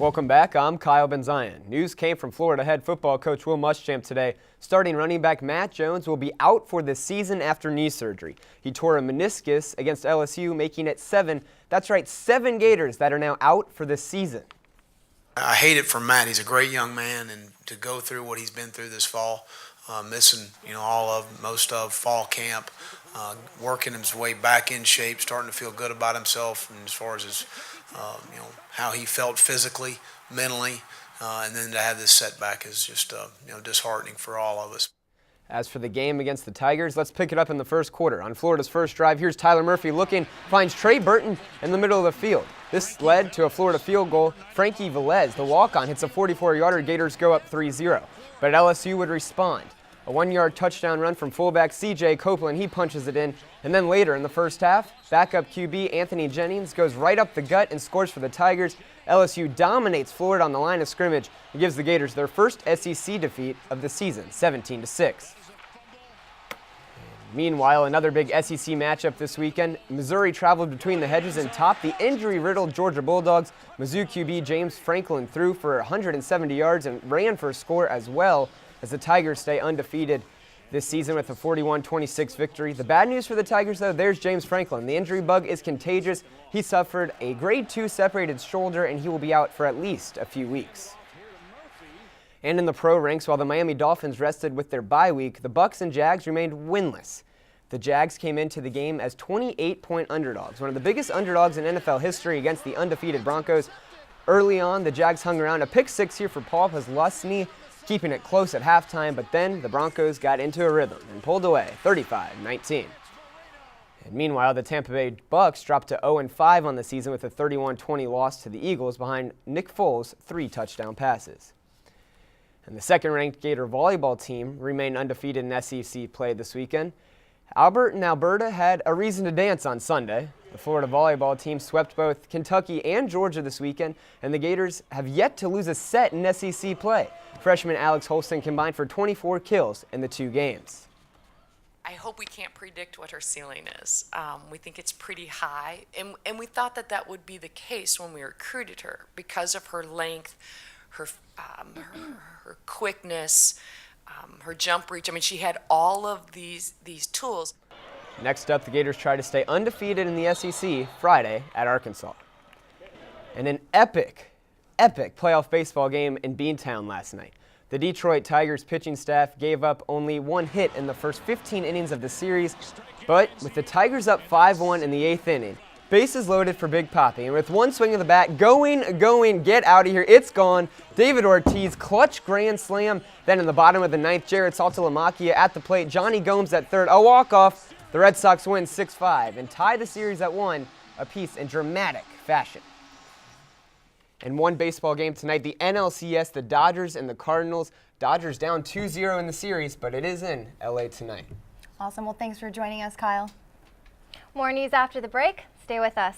Welcome back. I'm Kyle Benzion. News came from Florida head football coach Will Muschamp today. Starting running back Matt Jones will be out for the season after knee surgery. He tore a meniscus against LSU, making it 7. That's right, 7 Gators that are now out for the season. I hate it for Matt. He's a great young man, and to go through what he's been through this fall, missing most of fall camp, working his way back in shape, starting to feel good about himself, and as far as his, how he felt physically, mentally, and then to have this setback is just disheartening for all of us. As for the game against the Tigers, let's pick it up in the first quarter. On Florida's first drive, here's Tyler Murphy looking, finds Trey Burton in the middle of the field. This led to a Florida field goal. Frankie Velez, the walk-on, hits a 44-yarder. Gators go up 3-0. But LSU would respond. A 1-yard touchdown run from fullback C.J. Copeland. He punches it in. And then later in the first half, backup QB Anthony Jennings goes right up the gut and scores for the Tigers. LSU dominates Florida on the line of scrimmage and gives the Gators their first SEC defeat of the season, 17-6. Meanwhile, another big SEC matchup this weekend. Missouri traveled between the hedges and topped the injury-riddled Georgia Bulldogs. Mizzou QB James Franklin threw for 170 yards and ran for a score as well as the Tigers stay undefeated this season with a 41-26 victory. The bad news for the Tigers, though, there's James Franklin. The injury bug is contagious. He suffered a grade 2 separated shoulder, and he will be out for at least a few weeks. And in the pro ranks, while the Miami Dolphins rested with their bye week, the Bucs and Jags remained winless. The Jags came into the game as 28-point underdogs, one of the biggest underdogs in NFL history against the undefeated Broncos. Early on, the Jags hung around. A pick 6 here for Paul Posluszny, keeping it close at halftime, but then the Broncos got into a rhythm and pulled away 35-19. And meanwhile, the Tampa Bay Bucs dropped to 0-5 on the season with a 31-20 loss to the Eagles behind Nick Foles' 3 touchdown passes. And the second-ranked Gator volleyball team remained undefeated in SEC play this weekend. Albert and Alberta had a reason to dance on Sunday. The Florida volleyball team swept both Kentucky and Georgia this weekend, and the Gators have yet to lose a set in SEC play. Freshman Alex Holston combined for 24 kills in the 2 games. I hope we can't predict what her ceiling is. We think it's pretty high, and we thought that would be the case when we recruited her because of her length, her quickness, her jump reach. I mean, she had all of these tools. Next up, the Gators try to stay undefeated in the SEC Friday at Arkansas. And an epic playoff baseball game in Beantown last night. The Detroit Tigers pitching staff gave up only 1 hit in the first 15 innings of the series, but with the Tigers up 5-1 in the 8th inning, bases loaded for Big Papi, and with one swing of the bat, going, get out of here, it's gone. David Ortiz, clutch grand slam. Then in the bottom of the 9th, Jared Saltalamacchia at the plate, Johnny Gomes at third, a walk-off. The Red Sox win 6-5 and tie the series at 1 apiece in dramatic fashion. In one baseball game tonight, the NLCS, the Dodgers and the Cardinals. Dodgers down 2-0 in the series, but it is in LA tonight. Awesome. Well, thanks for joining us, Kyle. More news after the break. Stay with us.